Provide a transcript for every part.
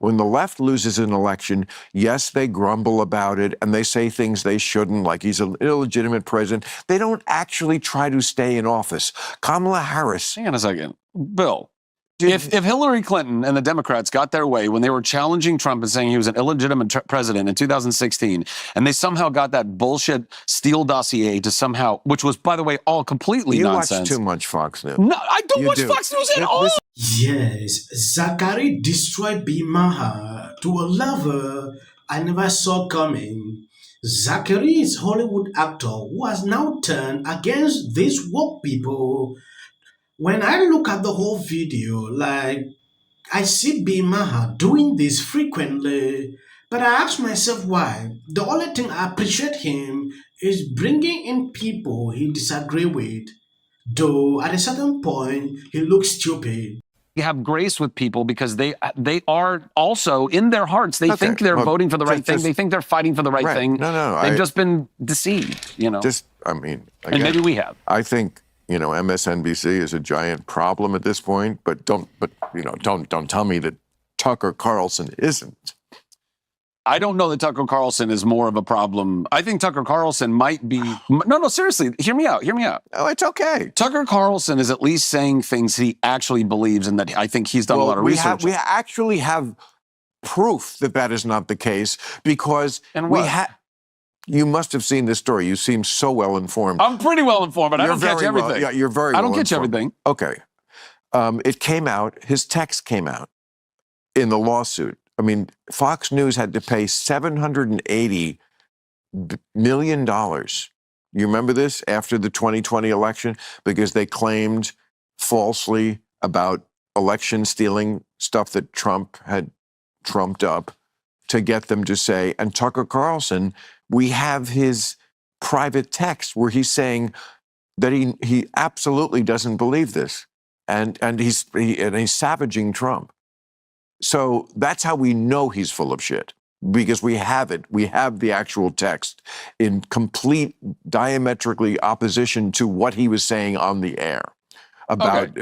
When the left loses an election, yes, they grumble about it and they say things they shouldn't, like he's an illegitimate president. They don't actually try to stay in office. Kamala Harris. Hang on a second. Bill, if Hillary Clinton and the Democrats got their way when they were challenging Trump and saying he was an illegitimate president in 2016, and they somehow got that bullshit Steele dossier to somehow, which was, by the way, all completely nonsense. You watch too much Fox News. No, I don't watch Fox News at all. Yes, Zachary destroyed Maher to a level I never saw coming. Zachary is a Hollywood actor who has now turned against these woke people. When I look at the whole video, like, I see Maher doing this frequently, but I ask myself why. The only thing I appreciate him is bringing in people he disagree with, though at a certain point he looks stupid. You have grace with people because they are also in their hearts. They think they're voting for the right thing. They think they're fighting for the right thing. No, they've just been deceived, you know. Again, and maybe we have. I think, MSNBC is a giant problem at this point, but don't tell me that Tucker Carlson isn't. I don't know that Tucker Carlson is more of a problem. I think Tucker Carlson might be. No, seriously, hear me out. Oh, it's okay. Tucker Carlson is at least saying things he actually believes and that I think he's done a lot of research. We actually have proof that is not the case because you must have seen this story. You seem so well informed. I'm pretty well informed, but I don't catch everything. You're very well informed. I don't catch everything. Okay. It came out, his text came out in the lawsuit. I mean, Fox News had to pay $780 million. You remember this after the 2020 election? Because they claimed falsely about election stealing stuff that Trump had trumped up to get them to say, and Tucker Carlson, we have his private text where he's saying that he absolutely doesn't believe this. And he's savaging Trump. So that's how we know he's full of shit, because we have it. We have the actual text in complete diametrically opposition to what he was saying on the air about,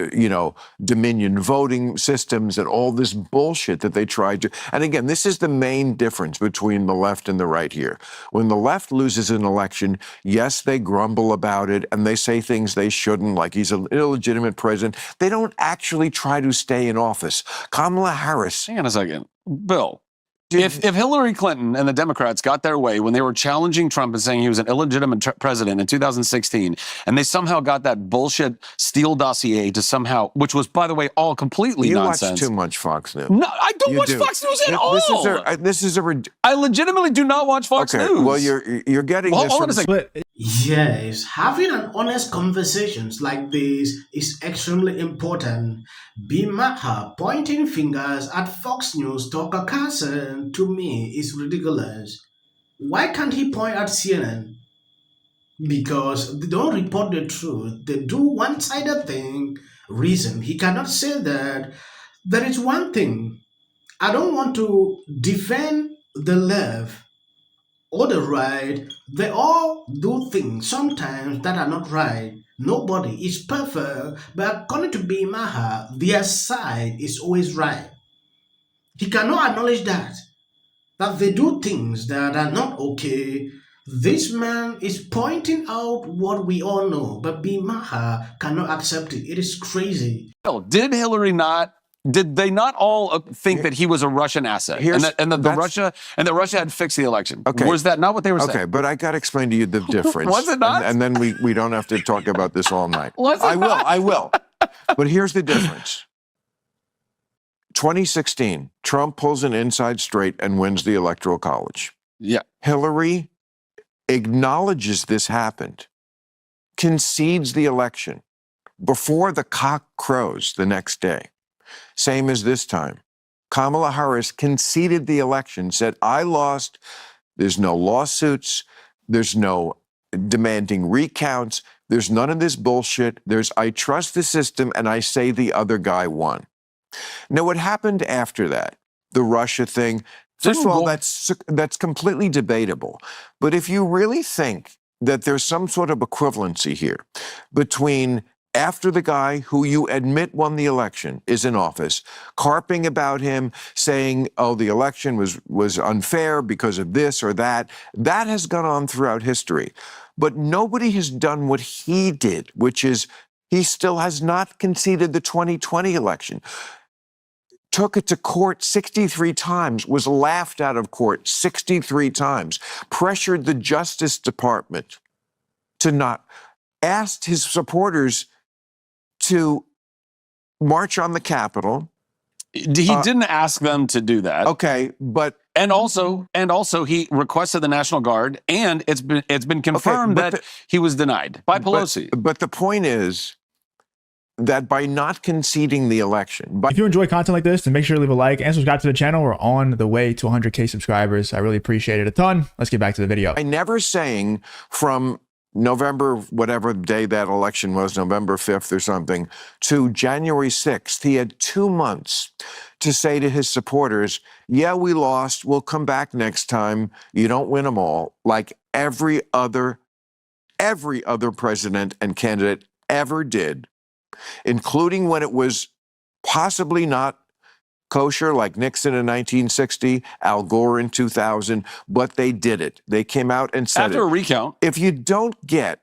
Dominion voting systems and all this bullshit that they tried to. And again, this is the main difference between the left and the right here. When the left loses an election, yes, they grumble about it and they say things they shouldn't, like he's an illegitimate president. They don't actually try to stay in office. Kamala Harris. Hang on a second. Bill, if Hillary Clinton and the Democrats got their way when they were challenging Trump and saying he was an illegitimate president in 2016, and they somehow got that bullshit Steele dossier to somehow, which was, by the way, all completely nonsense. You watch too much Fox News. No, I don't watch Fox News at all. I legitimately do not watch Fox News. Well, you're getting this. Hold on a second. Yes, having an honest conversations like this is extremely important. Maher pointing fingers at Fox News Tucker Carlson, to me, is ridiculous. Why can't he point at CNN? Because they don't report the truth. They do one-sided thing. Reason he cannot say that. There is one thing. I don't want to defend the left or the right. They all do things sometimes that are not right. Nobody is perfect, but according to Maher, their side is always right. He cannot acknowledge that they do things that are not okay. This man is pointing out what we all know, but Maher cannot accept it. It is crazy. Did they not all think that he was a Russian asset that Russia had fixed the election? Okay. Was that not what they were saying? Okay, but I got to explain to you the difference. Was it not? And then we don't have to talk about this all night. Was it not? I will. But here's the difference. 2016, Trump pulls an inside straight and wins the Electoral College. Yeah. Hillary acknowledges this happened, concedes the election before the cock crows the next day. Same as this time. Kamala Harris conceded the election, said, I lost. There's no lawsuits. There's no demanding recounts. There's none of this bullshit. I trust the system, and I say the other guy won. Now, what happened after that, the Russia thing, first of all, that's completely debatable. But if you really think that there's some sort of equivalency here between after the guy who you admit won the election is in office, carping about him, saying, oh, the election was unfair because of this or that. That has gone on throughout history. But nobody has done what he did, which is he still has not conceded the 2020 election. Took it to court 63 times, was laughed out of court 63 times, pressured the Justice Department to not, asked his supporters to march on the Capitol. He didn't ask them to do that. Okay, but and also he requested the National Guard, and it's been confirmed that he was denied by Pelosi. But the point is that by not conceding the election, if you enjoy content like this, then make sure to leave a like and subscribe to the channel. We're on the way to 100K subscribers. I really appreciate it a ton. Let's get back to the video. I never saying from November, whatever day that election was, November 5th or something, to January 6th, he had 2 months to say to his supporters, yeah, we lost. We'll come back next time. You don't win them all, like every other president and candidate ever did, including when it was possibly not kosher, like Nixon in 1960, Al Gore in 2000, but they did it. They came out and said after a recount. If you don't get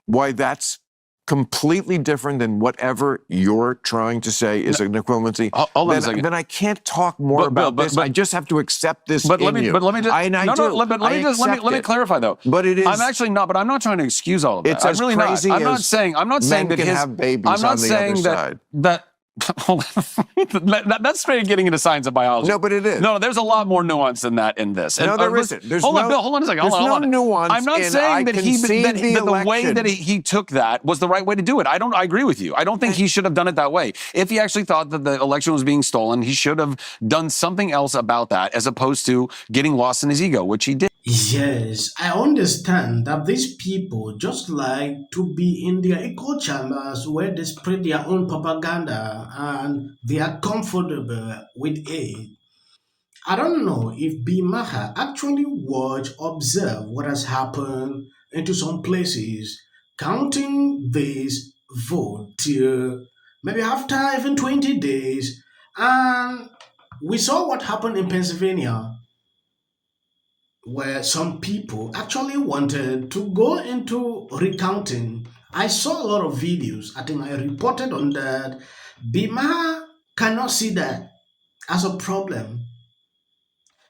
why that's completely different than whatever you're trying to say is an equivalency, hold on a second. Then I can't talk more about this. I just have to accept this. Let me clarify though. But it is. I'm actually not. But I'm not trying to excuse all of that. It's as really crazy not. I'm not as saying. I'm not saying men that can have babies on the other side. That's straight getting into science and biology. No, but it is. No, there's a lot more nuance than that in this. No, there isn't. Hold on, Bill. Hold on a second. There's no nuance. I'm not saying that the way that he took that was the right way to do it. I agree with you. I don't think he should have done it that way. If he actually thought that the election was being stolen, he should have done something else about that as opposed to getting lost in his ego, which he did. Yes, I understand that these people just like to be in their echo chambers where they spread their own propaganda and they are comfortable with it. I don't know if Maher actually observe what has happened into some places, counting this vote till maybe after even 20 days. And we saw what happened in Pennsylvania, where some people actually wanted to go into recounting. I saw a lot of videos. I think I reported on that. Maher cannot see that as a problem.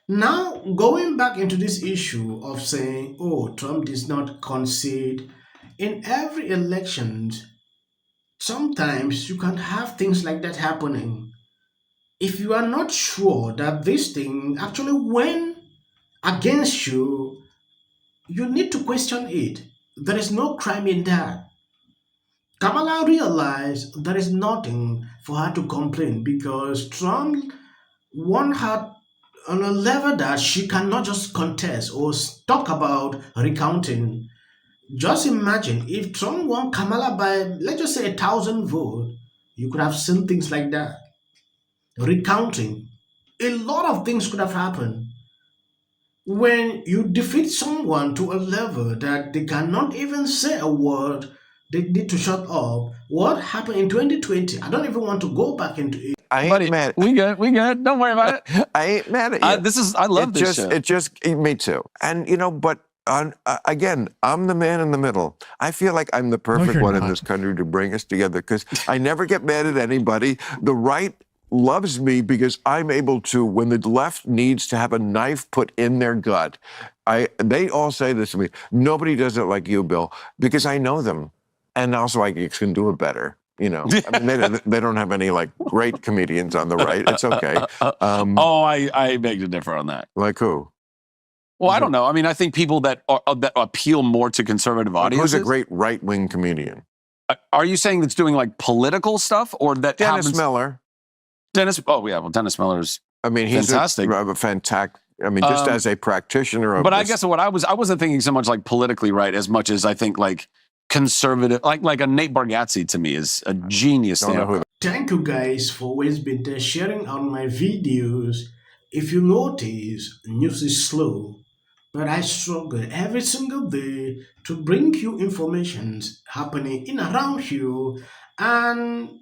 Now, going back into this issue of saying, oh, Trump does not concede in every election, sometimes you can have things like that happening. If you are not sure that this thing actually went against you, you need to question it. There is no crime in that. Kamala realized there is nothing for her to complain because Trump won her on a level that she cannot just contest or talk about recounting. Just imagine if Trump won Kamala by, let's just say, 1,000 votes, you could have seen things like that. Recounting. A lot of things could have happened. When you defeat someone to a level that they cannot even say a word, they need to shut up. What happened in 2020? I don't even want to go back into it. I ain't mad. We good. Don't worry about it. I ain't mad at you. I love this show. Me too. And but again, I'm the man in the middle. I feel like I'm the perfect one in this country to bring us together because I never get mad at anybody. The right loves me because I'm able to, when the left needs to have a knife put in their gut, they all say this to me. Nobody does it like you, Bill, because I know them. And also I can do it better. I mean, they don't have any like great comedians on the right. It's okay. I beg to differ on that. Like who? Well, I don't know. I mean, I think people that appeal more to conservative audiences. Who's a great right-wing comedian? Are you saying that's doing like political stuff, or that Dennis Miller? Dennis. Oh yeah, well, Dennis Miller's. I mean, he's fantastic. a fantastic. I mean, just as a practitioner. But I guess what I wasn't thinking so much like politically right as much as I think like conservative, like a Nate Bargatze to me is a genius. Thank you guys for always been there sharing on my videos. If you notice, news is slow, but I struggle every single day to bring you information happening in around you And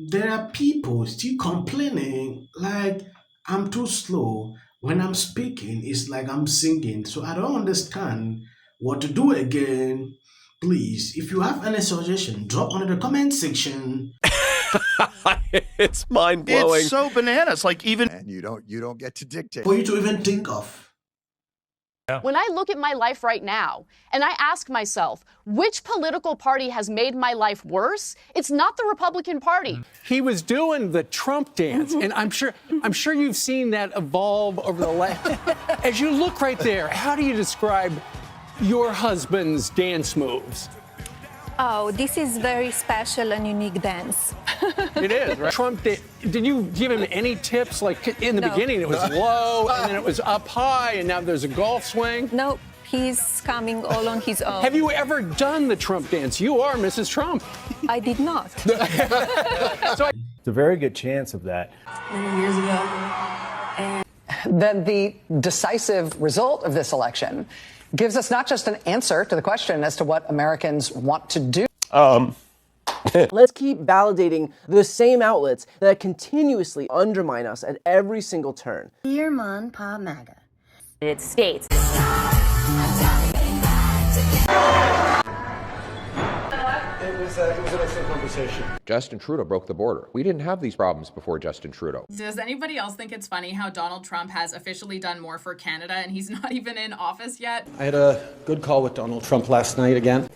there are people still complaining like I'm too slow. When I'm speaking, it's like I'm singing. So I don't understand what to do again. Please, if you have any suggestion, drop under the comment section. It's mind blowing. It's so bananas. Like even And you don't get to dictate. For you to even think of. When I look at my life right now and I ask myself, which political party has made my life worse? It's not the Republican Party. He was doing the Trump dance, and I'm sure you've seen that evolve over the last. As you look right there, how do you describe your husband's dance moves? Oh, this is very special and unique dance. It is, right? Trump, did you give him any tips? Like in the No. beginning, it was low, and then it was up high, and now there's a golf swing. No, he's coming all on his own. Have you ever done the Trump dance? You are Mrs. Trump. I did not. It's a very good chance of that. Many years ago. Then the decisive result of this election gives us not just an answer to the question as to what Americans want to do. Let's keep validating the same outlets that continuously undermine us at every single turn. Dear Mon Pa MAGA. United States. It was an excellent conversation. Justin Trudeau broke the border. We didn't have these problems before Justin Trudeau. Does anybody else think it's funny how Donald Trump has officially done more for Canada and he's not even in office yet? I had a good call with Donald Trump last night again.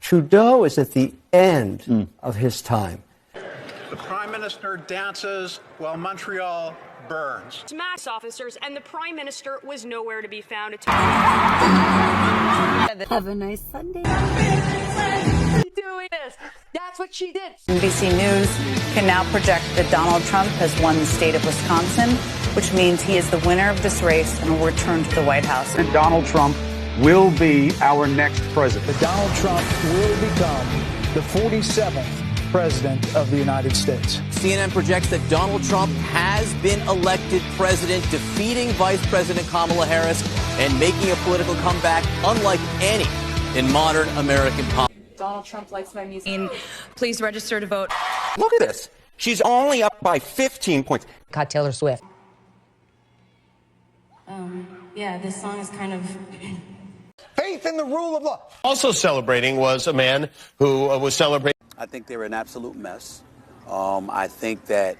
Trudeau is at the end of his time. The Prime Minister dances while Montreal burns. Mass officers and the Prime Minister was nowhere to be found. Have a nice Sunday. Doing this. That's what she did. NBC News can now project that Donald Trump has won the state of Wisconsin, which means he is the winner of this race and will return to the White House. And Donald Trump will be our next president. Donald Trump will become the 47th president of the United States. CNN projects that Donald Trump has been elected president, defeating Vice President Kamala Harris and making a political comeback unlike any in modern American politics. Donald Trump likes my music. Please register to vote. Look at this. She's only up by 15 points. Caught Taylor Swift. Yeah, this song is kind of... Faith in the rule of law. Also celebrating was a man who was celebrating. I think they're an absolute mess. I think that